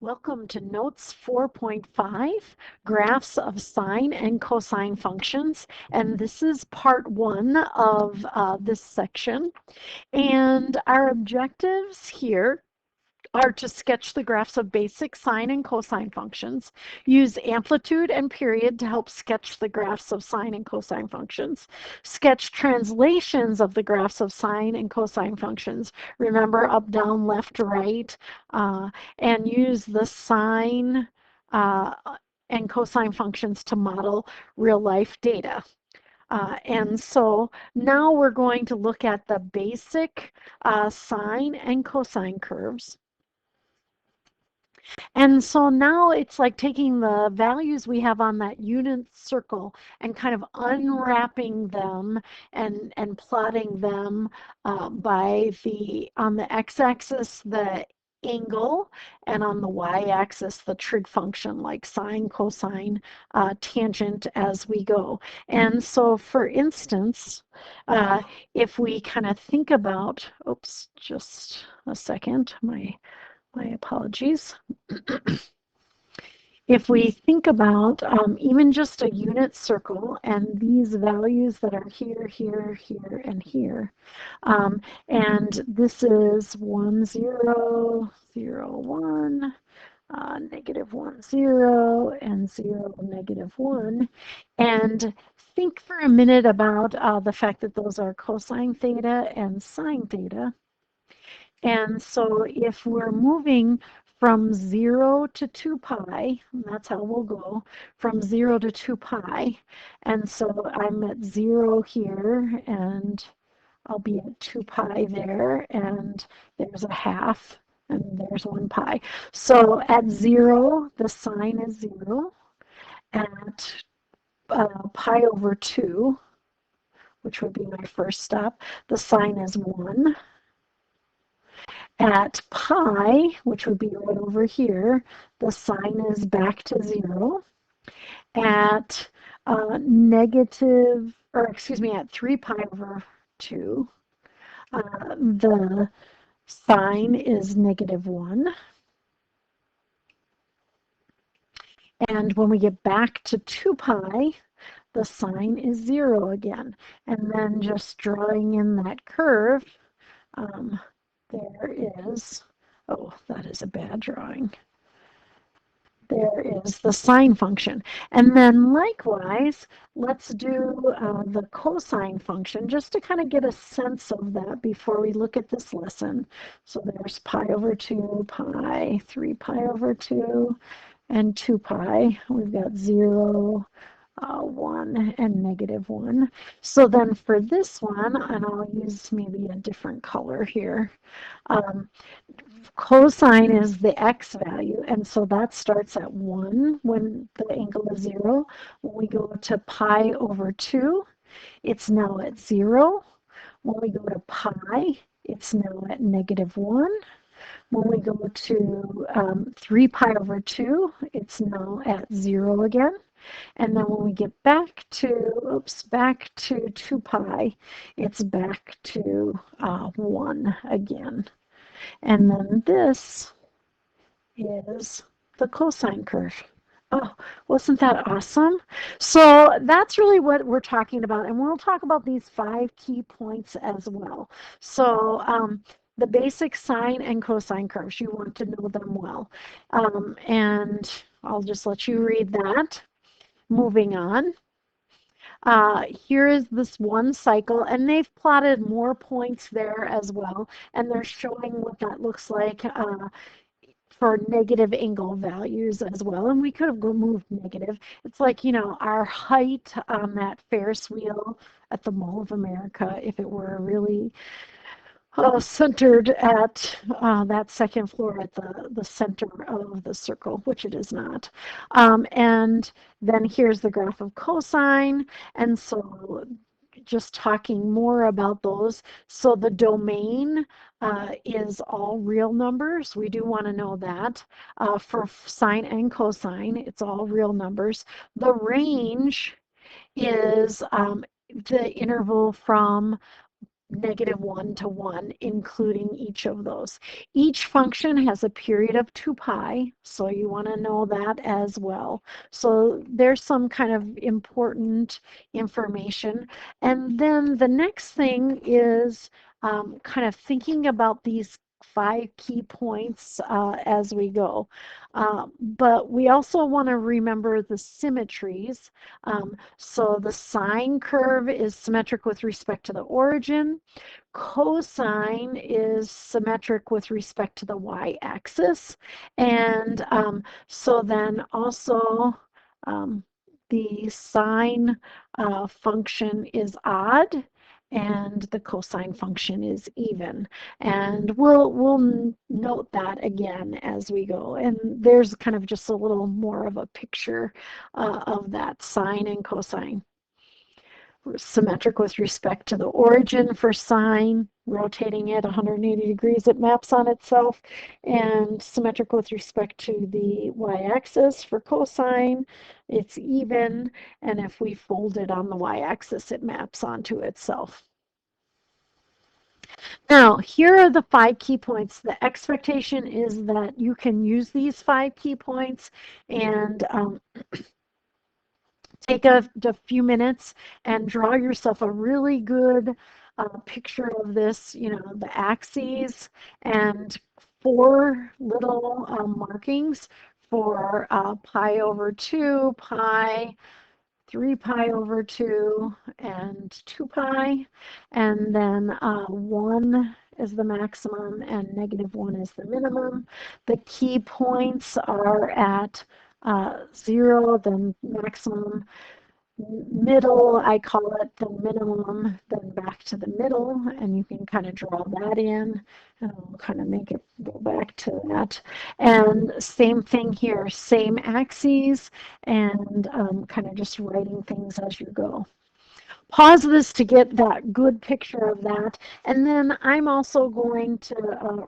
Welcome to Notes 4.5, Graphs of Sine and Cosine Functions. And this is part one of this section. And our objectives here are to sketch the graphs of basic sine and cosine functions, use amplitude and period to help sketch the graphs of sine and cosine functions, sketch translations of the graphs of sine and cosine functions, remember up, down, left, right, and use the sine and cosine functions to model real life data. And so now we're going to look at the basic sine and cosine curves. And so now it's like taking the values we have on that unit circle and kind of unwrapping them and plotting them by on the x-axis, the angle, and on the y-axis, the trig function like sine, cosine, tangent as we go. And so for instance, if we kind of think about, oops, just a second, my apologies. If we think about even just a unit circle and these values that are here, here, here, and here, and this is 1, 0, 0, 1, negative 1, 0, and 0, negative 1, and think for a minute about the fact that those are cosine theta and sine theta. And so if we're moving from 0 to 2 pi, and that's how we'll go, from 0 to 2 pi, and so I'm at 0 here, and I'll be at 2 pi there, and there's a half, and there's 1 pi. So at 0, the sine is 0. At pi over 2, which would be my first step, the sine is 1. At pi, which would be right over here, the sine is back to 0. At at 3 pi over 2, the sine is negative 1. And when we get back to 2 pi, the sine is 0 again. And then just drawing in that curve, there is, oh, that is a bad drawing. There is the sine function. And then likewise, let's do the cosine function just to kind of get a sense of that before we look at this lesson. So there's pi over 2, pi, 3 pi over 2, and 2 pi. We've got 0, 1, and negative 1. So then for this one, and I'll use maybe a different color here, cosine is the x value, and so that starts at 1 when the angle is 0. When we go to pi over 2, it's now at 0. When we go to pi, it's now at negative 1. When we go to 3 pi over 2, it's now at 0 again. And then when we get back to, back to 2 pi, it's back to 1 again. And then this is the cosine curve. Oh, wasn't that awesome? So that's really what we're talking about. And we'll talk about these 5 key points as well. So the basic sine and cosine curves, you want to know them well. And I'll just let you read that. Moving on. Here is this one cycle, and they've plotted more points there as well, and they're showing what that looks like for negative angle values as well. And we could have moved negative. It's like, you know, our height on that Ferris wheel at the Mall of America, if it were really centered at that second floor at the center of the circle, which it is not. And then here's the graph of cosine. And so just talking more about those. So the domain is all real numbers. We do want to know that. For sine and cosine, it's all real numbers. The range is the interval from -1 to 1, including each of those. Each function has a period of 2 pi, so you want to know that as well. So there's some kind of important information. And then the next thing is kind of thinking about these 5 key points as we go. But we also want to remember the symmetries. So the sine curve is symmetric with respect to the origin. Cosine is symmetric with respect to the y-axis. And so then also um, the sine function is odd and the cosine function is even. And we'll note that again as we go. And there's kind of just a little more of a picture of that sine and cosine. Symmetric with respect to the origin for sine, rotating it 180 degrees, it maps on itself, and symmetric with respect to the y-axis for cosine, it's even, and if we fold it on the y-axis, it maps onto itself. Now, here are the 5 key points. The expectation is that you can use these 5 key points and take a few minutes and draw yourself a really good picture of this, you know, the axes and 4 little markings for pi over 2, pi, 3 pi over 2, and 2 pi. And then 1 is the maximum and -1 is the minimum. The key points are at 0, the maximum, middle, I call it the minimum, then back to the middle, and you can kind of draw that in, and I'll kind of make it go back to that. And same thing here, same axes, and kind of just writing things as you go. Pause this to get that good picture of that. And then I'm also going to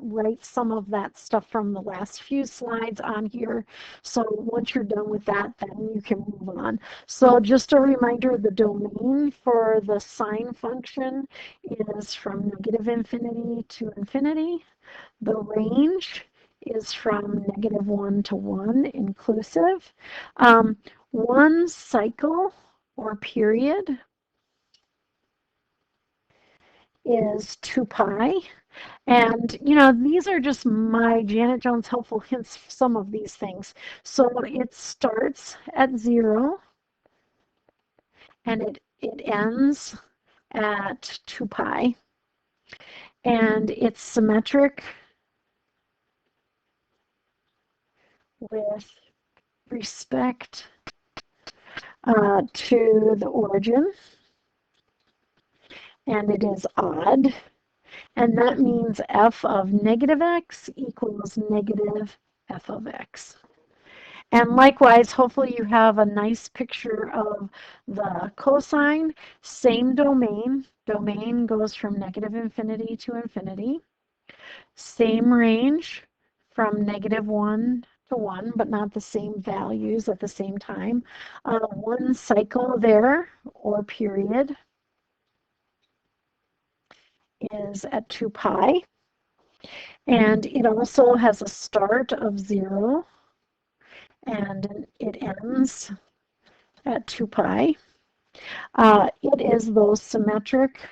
write some of that stuff from the last few slides on here. So once you're done with that, then you can move on. So just a reminder, the domain for the sine function is from -infinity to infinity. The range is from -1 to 1 inclusive. One cycle or period is 2 pi. And, you know, these are just my Janet Jones helpful hints for some of these things. So it starts at 0 and it ends at 2 pi. And it's symmetric with respect to the origin. And it is odd. And that means f of -x equals negative f of x. And likewise, hopefully you have a nice picture of the cosine, same domain. Domain goes from -infinity to infinity. Same range from -1 to 1, but not the same values at the same time. One cycle there, or period, is at 2 pi. And it also has a start of 0 and it ends at 2 pi. It is, though, symmetric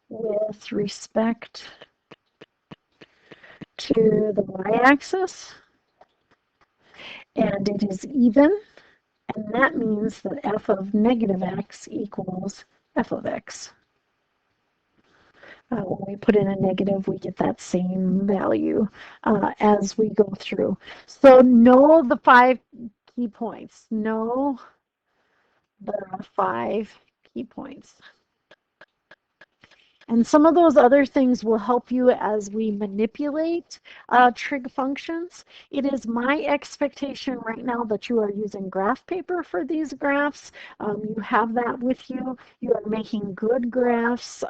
with respect to the y-axis, and it is even, and that means that f of -x equals f of x. When we put in a negative, we get that same value as we go through. So know the 5 key points. Know the 5 key points. And some of those other things will help you as we manipulate trig functions. It is my expectation right now that you are using graph paper for these graphs. You have that with you. You are making good graphs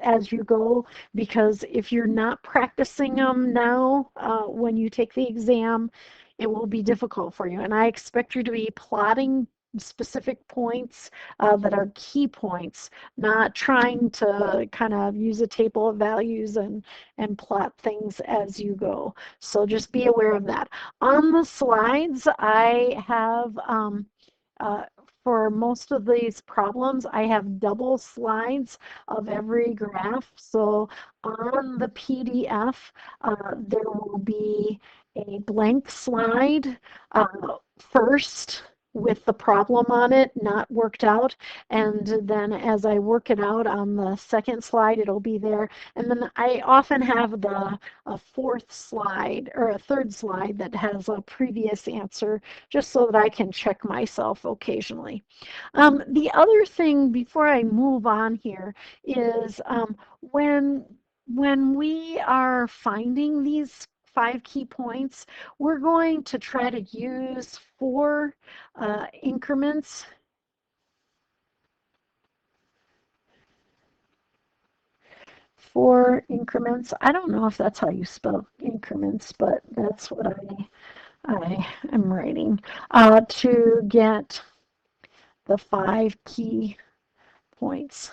as you go, because if you're not practicing them now, when you take the exam, it will be difficult for you. And I expect you to be plotting specific points that are key points, not trying to kind of use a table of values and plot things as you go. So just be aware of that. On the slides, I have uh, for most of these problems, I have double slides of every graph. So on the PDF, there will be a blank slide first with the problem on it not worked out, and then as I work it out on the second slide it'll be there, and then I often have a fourth slide or a third slide that has a previous answer just so that I can check myself occasionally. The other thing before I move on here is when we are finding these 5 key points, we're going to try to use increments. Four increments. I don't know if that's how you spell increments, but that's what I am writing to get the 5 key points.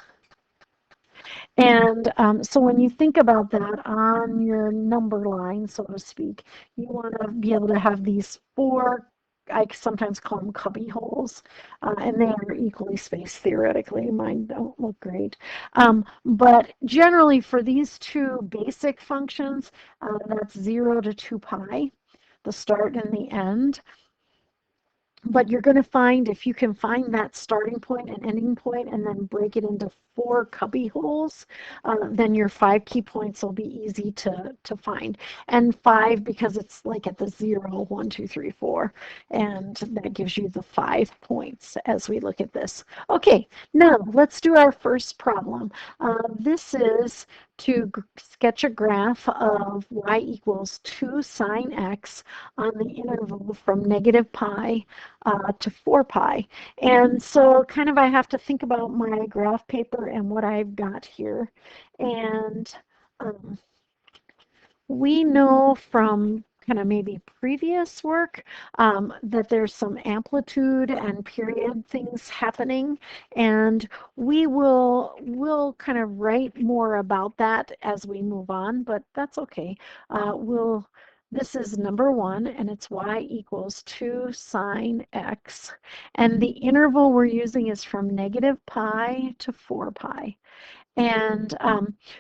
And so when you think about that on your number line, so to speak, you want to be able to have these four, I sometimes call them cubby holes, and they are equally spaced theoretically. Mine don't look great. But generally for these two basic functions, that's 0 to 2 pi, the start and the end. But you're going to find if you can find that starting point and ending point and then break it into 4 cubby holes, then your 5 key points will be easy to find. And 5 because it's like at the 0, 1, 2, 3, 4, and that gives you the 5 points as we look at this. Okay, now let's do our first problem. This is to sketch a graph of y equals 2 sine x on the interval from negative pi to 4 pi. And so kind of I have to think about my graph paper and what I've got here. And we know from kind of maybe previous work that there's some amplitude and period things happening, and we'll kind of write more about that as we move on, but that's okay. This is number 1, and it's y equals 2 sine x, and the interval we're using is from negative pi to 4 pi. And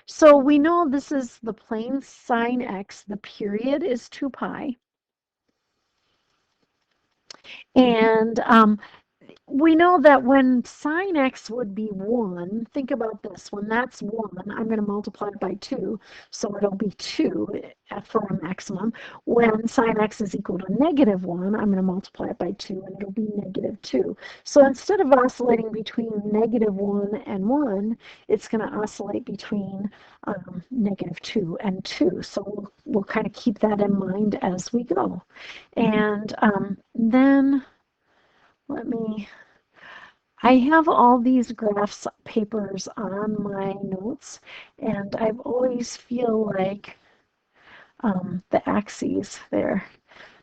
so we know this is the plane sine x, the period is 2 pi. And we know that when sine x would be 1, think about this, when that's 1, I'm going to multiply it by 2, so it'll be 2 for a maximum. When sine x is equal to negative 1, I'm going to multiply it by 2, and it'll be negative 2. So instead of oscillating between negative 1 and 1, it's going to oscillate between negative 2 and 2. So we'll kind of keep that in mind as we go. And then I have all these graphs papers on my notes, and I've always feel like the axes there.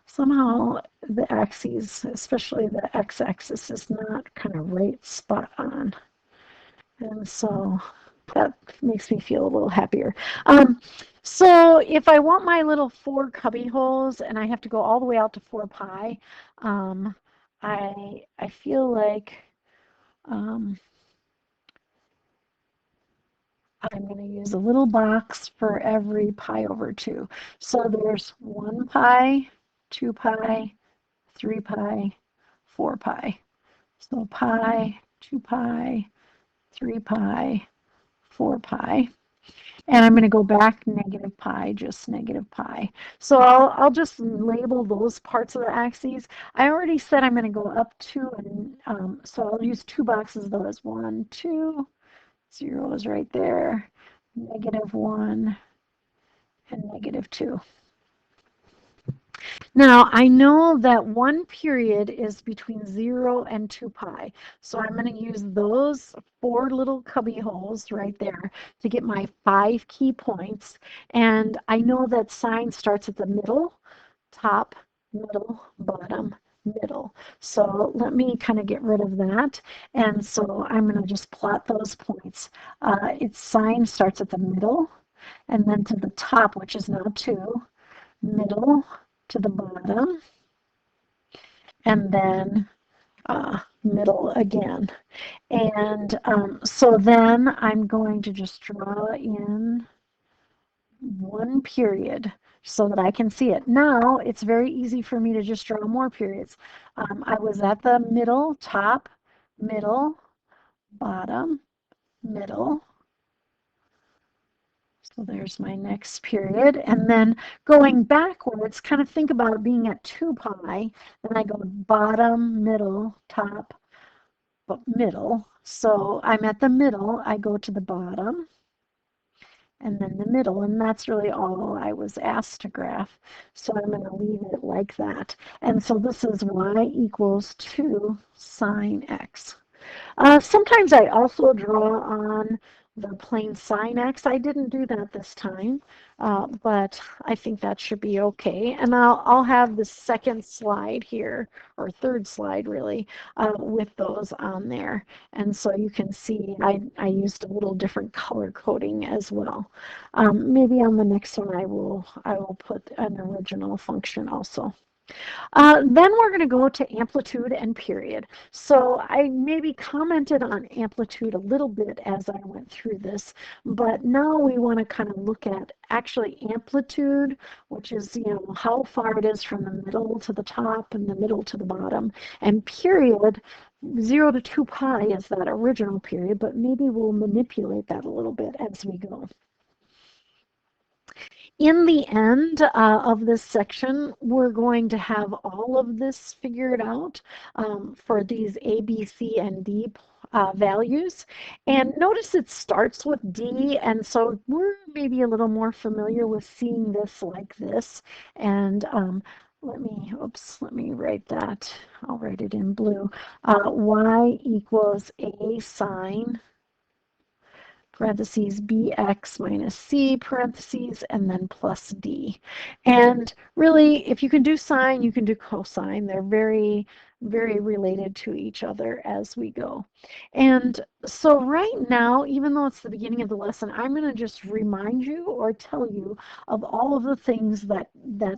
Somehow the axes, especially the x-axis, is not kind of right spot on. And so that makes me feel a little happier. So if I want my little 4 cubby holes and I have to go all the way out to 4 pi, I feel like I'm going to use a little box for every pi over 2. So there's 1 pi, 2 pi, 3 pi, 4 pi. So pi, 2 pi, 3 pi, 4 pi. And I'm going to go back negative pi, just negative pi. So I'll just label those parts of the axes. I already said I'm going to go up 2, and so I'll use 2 boxes of those. 1, 2, 0 is right there, negative 1, and negative 2. Now, I know that 1 period is between 0 and 2 pi, so I'm going to use those 4 little cubby holes right there to get my 5 key points. And I know that sine starts at the middle, top, middle, bottom, middle. So let me kind of get rid of that. And so I'm going to just plot those points. Its sign starts at the middle and then to the top, which is now 2, middle to the bottom, and then middle again. And so then I'm going to just draw in one period so that I can see it. Now it's very easy for me to just draw more periods. I was at the middle, top, middle, bottom, middle. So there's my next period. And then going backwards, kind of think about it being at 2 pi. Then I go bottom, middle, top, middle. So I'm at the middle. I go to the bottom and then the middle. And that's really all I was asked to graph. So I'm going to leave it like that. And so this is y equals 2 sine x. Sometimes I also draw on the plain sine x. I didn't do that this time, but I think that should be okay. And I'll have the second slide here, or third slide really, with those on there. And so you can see I used a little different color coding as well. Maybe on the next one I will put an original function also. Then we're going to go to amplitude and period. So I maybe commented on amplitude a little bit as I went through this, but now we want to kind of look at actually amplitude, which is, how far it is from the middle to the top and the middle to the bottom, and period, 0 to 2 pi is that original period, but maybe we'll manipulate that a little bit as we go. In the end of this section, we're going to have all of this figured out for these A, B, C, and D values. And notice it starts with D, and so we're maybe a little more familiar with seeing this like this. And let me write that. I'll write it in blue. Y equals A sine parentheses bx minus c parentheses and then plus d. And really, if you can do sine, you can do cosine. They're very, very related to each other as we go. And so right now, even though it's the beginning of the lesson, I'm going to just remind you or tell you of all of the things that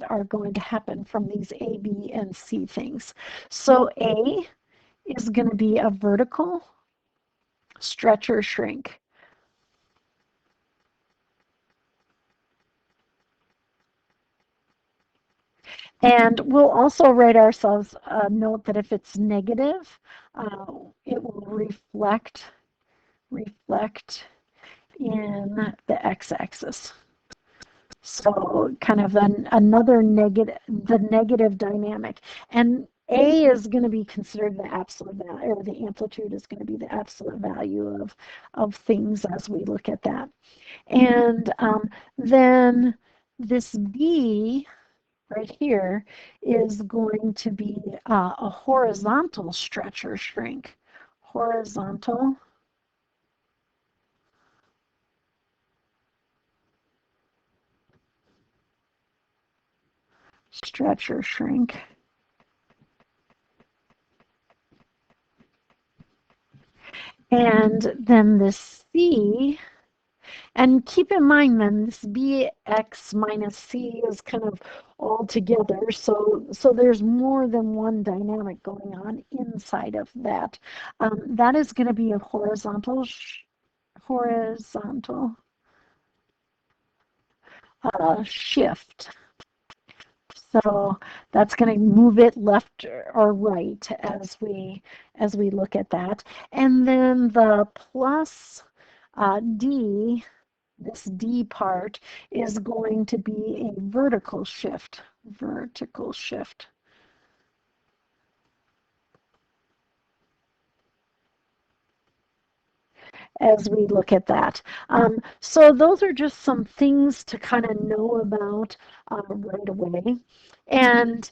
are going to happen from these A, B, and C things. So A is going to be a vertical stretch or shrink. And we'll also write ourselves a note that if it's negative, it will reflect in the x-axis. So kind of another negative, the negative dynamic. And A is going to be considered the absolute value, or the amplitude is going to be the absolute value of things as we look at that. And then this B right here is going to be a horizontal stretch or shrink. Horizontal stretch or shrink. And then this C, and keep in mind then this bx minus c is kind of all together, so there's more than one dynamic going on inside of that. That is going to be a horizontal shift. So that's going to move it left or right as we look at that. And then the plus D, this D part, is going to be a vertical shift. Vertical shift. As we look at that. So those are just some things to kind of know about right away. And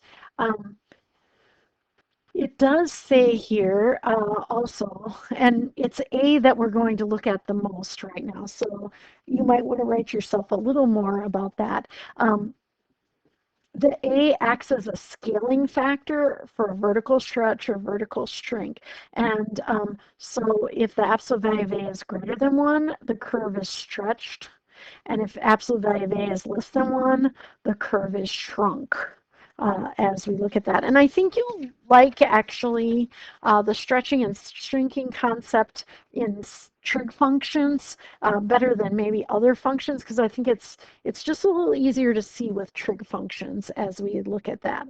it does say here also, and it's A that we're going to look at the most right now. So you might want to write yourself a little more about that. The A acts as a scaling factor for a vertical stretch or vertical shrink. And so if the absolute value of A is greater than 1, the curve is stretched. And if absolute value of A is less than 1, the curve is shrunk. As we look at that. And I think you'll like actually the stretching and shrinking concept in trig functions better than maybe other functions, because I think it's just a little easier to see with trig functions as we look at that.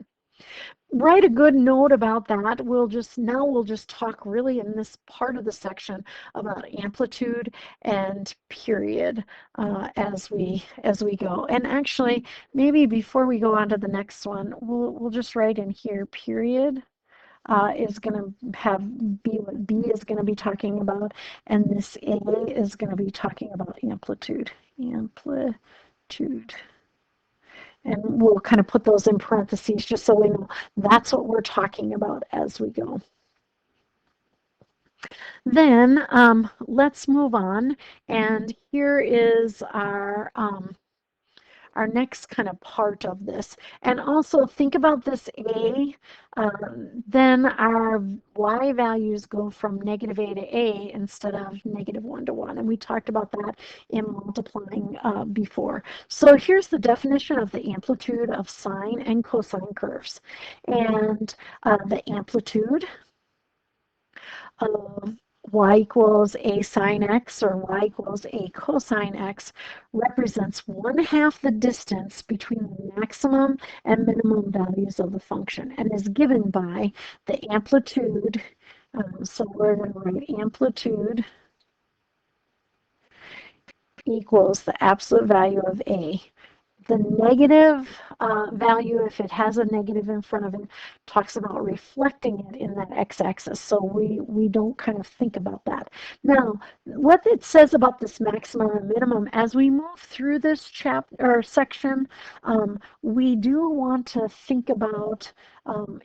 Write a good note about that. We'll just talk really in this part of the section about amplitude and period as we go. And actually, maybe before we go on to the next one, we'll just write in here period. Is going to have be what B is going to be talking about, and this A is going to be talking about amplitude. Amplitude. And we'll kind of put those in parentheses just so we know that's what we're talking about as we go. Then let's move on. And here is our next kind of part of this. And also think about this A, then our Y values go from negative A to A instead of negative 1 to 1. And we talked about that in multiplying before. So here's the definition of the amplitude of sine and cosine curves. And the amplitude of y equals a sine x or y equals a cosine x represents 1/2 the distance between the maximum and minimum values of the function and is given by the amplitude. So we're going to write amplitude equals the absolute value of a. The negative value, if it has a negative in front of it, talks about reflecting it in that x-axis. So we don't kind of think about that. Now, what it says about this maximum and minimum, as we move through this chapter or section, we do want to think about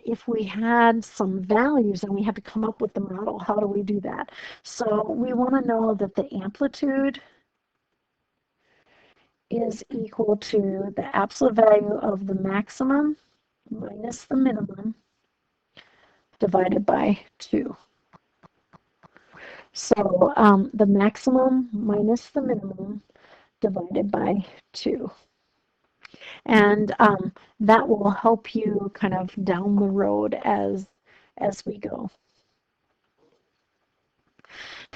if we had some values and we had to come up with the model, how do we do that? So we want to know that the amplitude is equal to the absolute value of the maximum minus the minimum divided by 2. So the maximum minus the minimum divided by 2. And that will help you kind of down the road as we go.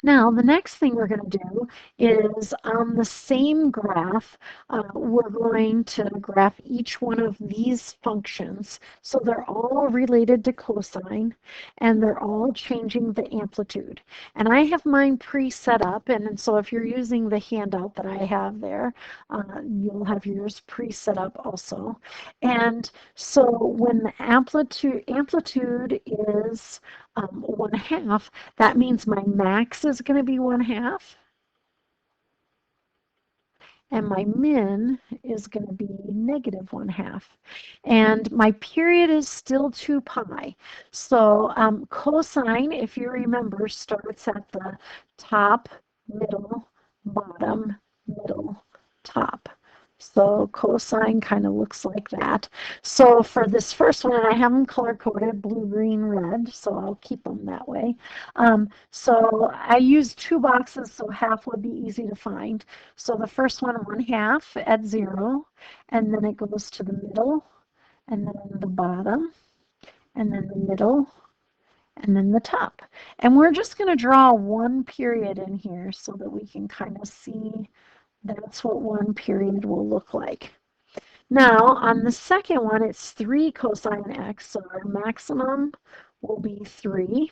Now, the next thing we're going to do is on the same graph, we're going to graph each one of these functions. So they're all related to cosine, and they're all changing the amplitude. And I have mine pre-set up, and so if you're using the handout that I have there, you'll have yours pre-set up also. And so when the amplitude is 1/2, that means my max is going to be 1/2, and my min is going to be negative 1/2. And my period is still 2 pi. So cosine, if you remember, starts at the top, middle, bottom, middle, top. So cosine kind of looks like that. So for this first one, and I have them color-coded, blue, green, red, so I'll keep them that way. So I used 2 boxes, so half would be easy to find. So the first one, 1/2 at 0, and then it goes to the middle, and then the bottom, and then the middle, and then the top. And we're just going to draw one period in here so that we can kind of see that's what one period will look like. Now, on the second one, it's 3 cosine x, so our maximum will be 3,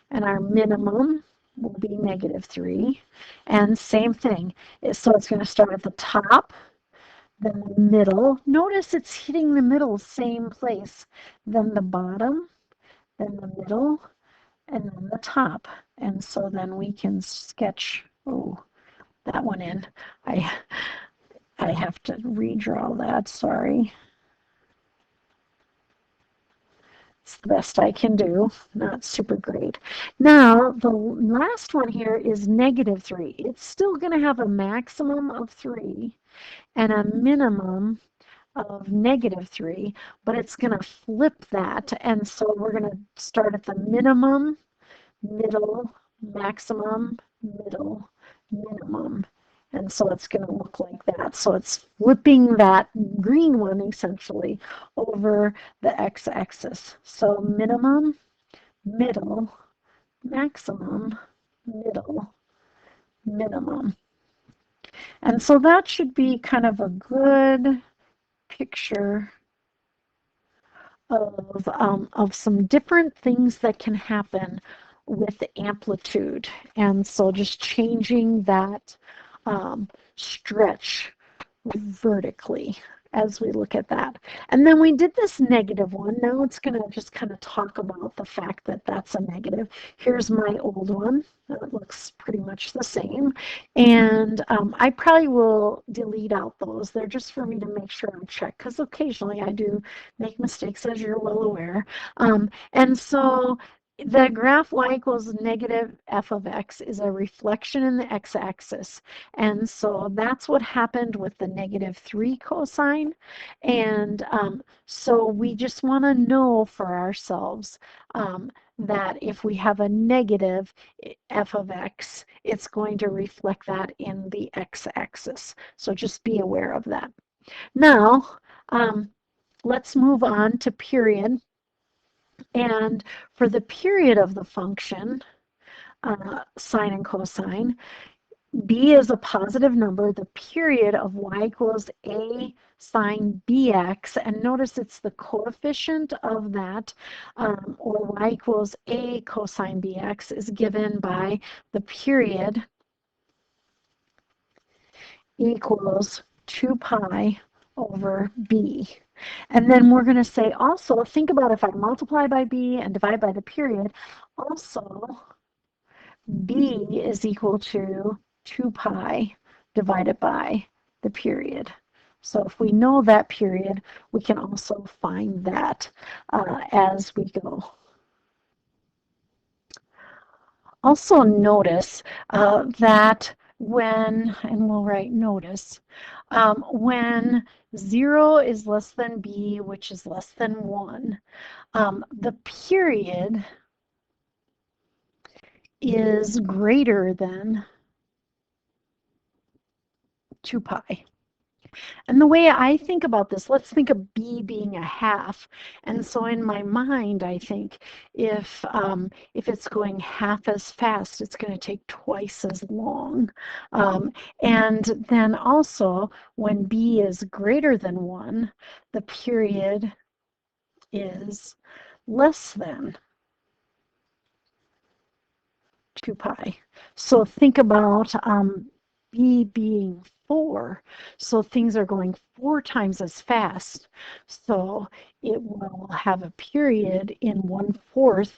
and our minimum will be negative 3. And same thing, so it's going to start at the top, then the middle. Notice it's hitting the middle, same place, then the bottom, then the middle, and then the top. And so then we can sketch, that one in. I have to redraw that, sorry. It's the best I can do, not super great. Now, the last one here is negative 3. It's still going to have a maximum of 3 and a minimum of -3, but it's going to flip that. And so we're going to start at the minimum, middle, maximum, middle, minimum. And so it's going to look like that. So it's flipping that green one essentially over the x-axis. So minimum, middle, maximum, middle, minimum. And so that should be kind of a good picture of some different things that can happen with amplitude. And so just changing that stretch vertically as we look at that. And then we did this negative one. Now it's going to just kind of talk about the fact that that's a negative. Here's my old one. It looks pretty much the same. And I probably will delete out those. They're just for me to make sure I check, because occasionally I do make mistakes, as you're well aware. And so the graph y equals negative f of x is a reflection in the x-axis. And so that's what happened with the -3 cosine. And so we just want to know for ourselves that if we have a negative f of x, it's going to reflect that in the x-axis. So just be aware of that. Now, let's move on to period. And for the period of the function, sine and cosine, b is a positive number, the period of y equals a sine bx, and notice it's the coefficient of that, or y equals a cosine bx is given by the period equals 2 pi over b. And then we're going to say also, think about if I multiply by b and divide by the period, also b is equal to 2 pi divided by the period. So if we know that period, we can also find that as we go. Also notice that when, and we'll write notice, when 0 is less than b, which is less than 1, the period is greater than 2 pi. And the way I think about this, let's think of b being a half. And so in my mind, I think if it's going half as fast, it's going to take twice as long. And then also, when b is greater than 1, the period is less than 2 pi. So think about b being 4. So things are going 4 times as fast. So it will have a period in 1/4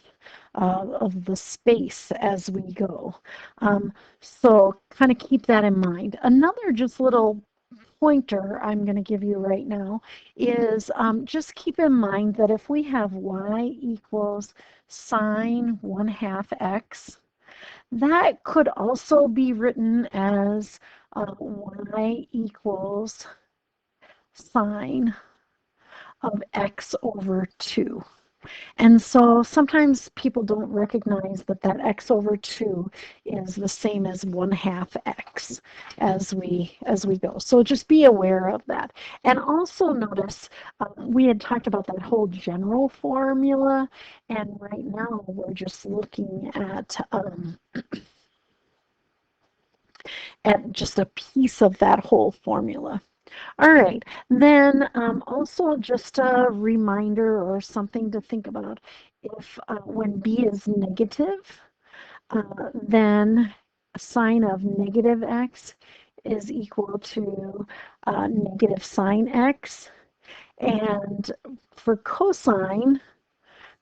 of the space as we go. So kind of keep that in mind. Another just little pointer I'm going to give you right now is just keep in mind that if we have y equals sine 1/2 x, that could also be written as y equals sine of x over 2. And so sometimes people don't recognize that that x over 2 is the same as 1/2 x as we go. So just be aware of that. And also notice we had talked about that whole general formula, and right now we're just looking at just a piece of that whole formula. All right, then also just a reminder or something to think about. If when b is negative, then a sine of negative x is equal to negative sine x. And for cosine,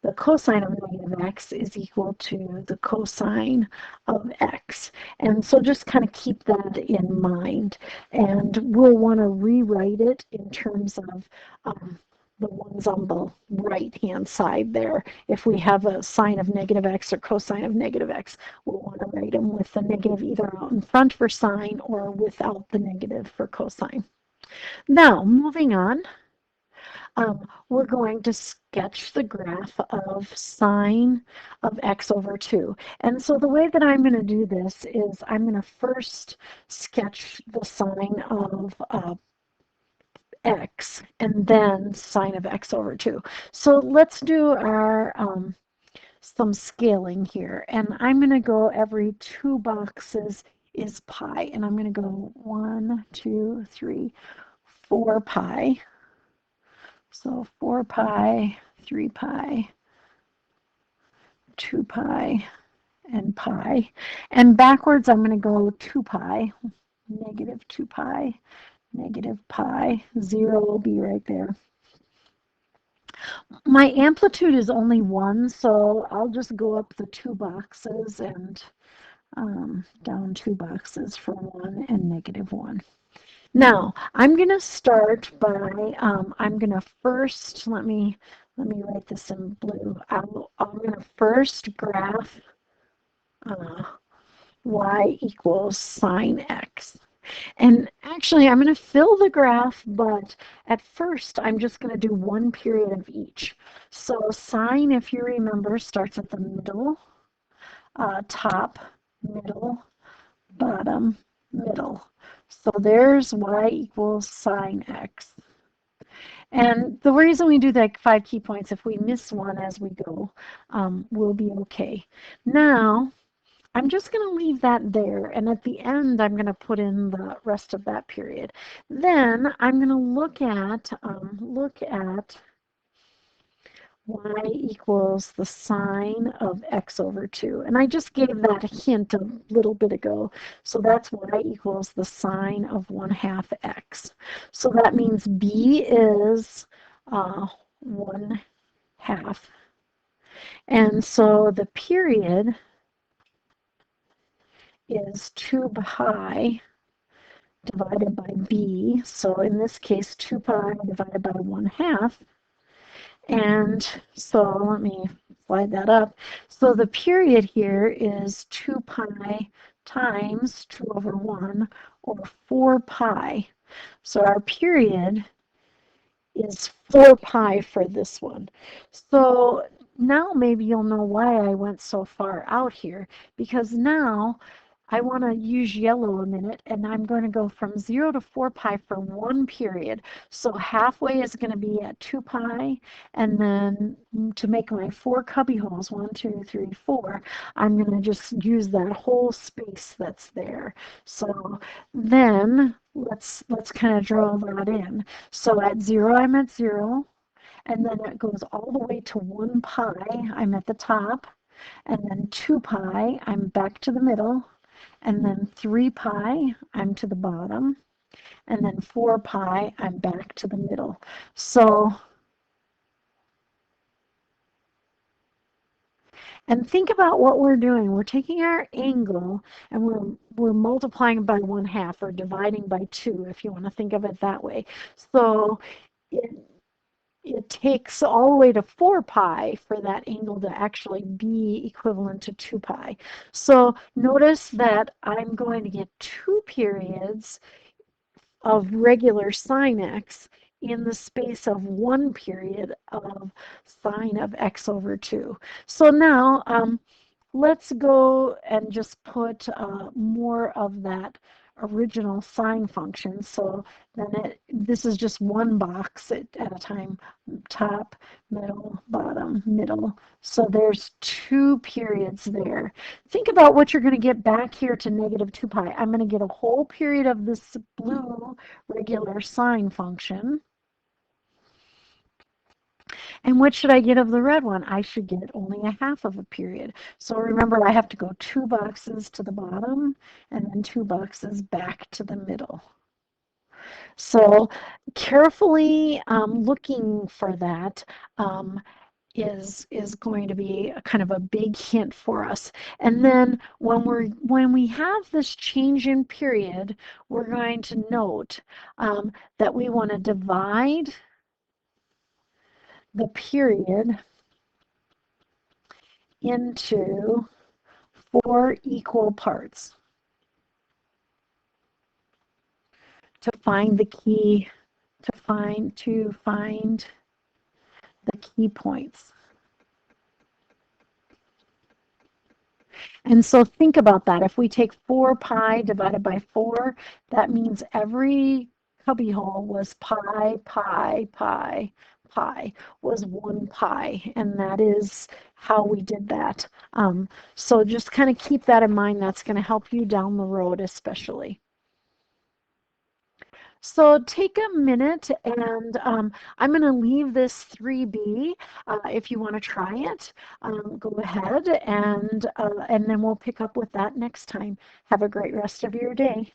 the cosine of negative x is equal to the cosine of x. And so just kind of keep that in mind. And we'll want to rewrite it in terms of the ones on the right-hand side there. If we have a sine of negative x or cosine of negative x, we'll want to write them with the negative either out in front for sine or without the negative for cosine. Now, moving on. we're going to sketch the graph of sine of x over 2. And so the way that I'm going to do this is I'm going to first sketch the sine of x and then sine of x over 2. So let's do our some scaling here. And I'm going to go every 2 boxes is pi. And I'm going to go 1, 2, 3, 4 pi. So 4 pi, 3 pi, 2 pi, and pi. And backwards, I'm going to go 2 pi, negative 2 pi, negative pi. 0 will be right there. My amplitude is only 1, so I'll just go up the 2 boxes and down 2 boxes for 1 and negative 1. Now, I'm going to start by, I'm going to first, let me write this in blue. I'm going to first graph y equals sine x. And actually, I'm going to fill the graph, but at first, I'm just going to do one period of each. So sine, if you remember, starts at the middle, top, middle, bottom, middle. So there's y equals sine x. And the reason we do that 5 key points, if we miss one as we go, we'll be okay. Now, I'm just going to leave that there, and at the end, I'm going to put in the rest of that period. Then I'm going to look at y equals the sine of x over 2. And I just gave that hint a little bit ago. So that's y equals the sine of 1/2 x. So that means b is 1/2. And so the period is 2 pi divided by b. So in this case, 2 pi divided by 1/2. And so let me slide that up. So the period here is 2 pi times 2 over 1, or 4 pi. So our period is 4 pi for this one. So now maybe you'll know why I went so far out here, because now I want to use yellow a minute, and I'm going to go from 0 to 4 pi for one period. So halfway is going to be at 2 pi, and then to make my 4 cubby holes, 1, 2, 3, 4, I'm going to just use that whole space that's there. So then let's kind of draw that in. So at 0, I'm at 0, and then it goes all the way to 1 pi, I'm at the top, and then 2 pi, I'm back to the middle, and then 3 pi, I'm to the bottom, and then 4 pi, I'm back to the middle. So, and think about what we're doing. We're taking our angle and we're multiplying by 1/2 or dividing by 2, if you want to think of it that way. So it takes all the way to 4 pi for that angle to actually be equivalent to 2 pi. So notice that I'm going to get 2 periods of regular sine x in the space of 1 period of sine of x over 2. So now let's go and just put more of that original sine function. So then this is just one box at a time, top, middle, bottom, middle. So there's 2 periods there. Think about what you're going to get back here to negative 2 pi. I'm going to get a whole period of this blue regular sine function. And what should I get of the red one? I should get only 1/2 of a period. So remember, I have to go 2 boxes to the bottom and then 2 boxes back to the middle. So carefully looking for that is going to be a kind of a big hint for us. And then when we have this change in period, we're going to note that we want to divide the period into 4 equal parts to find the key, to find the key points. And so think about that. If we take 4 pi divided by 4, that means every cubbyhole was pi, pi, pi, pi, was 1 pi. And that is how we did that. So just kind of keep that in mind. That's going to help you down the road especially. So take a minute and I'm going to leave this 3B. If you want to try it, go ahead and then we'll pick up with that next time. Have a great rest of your day.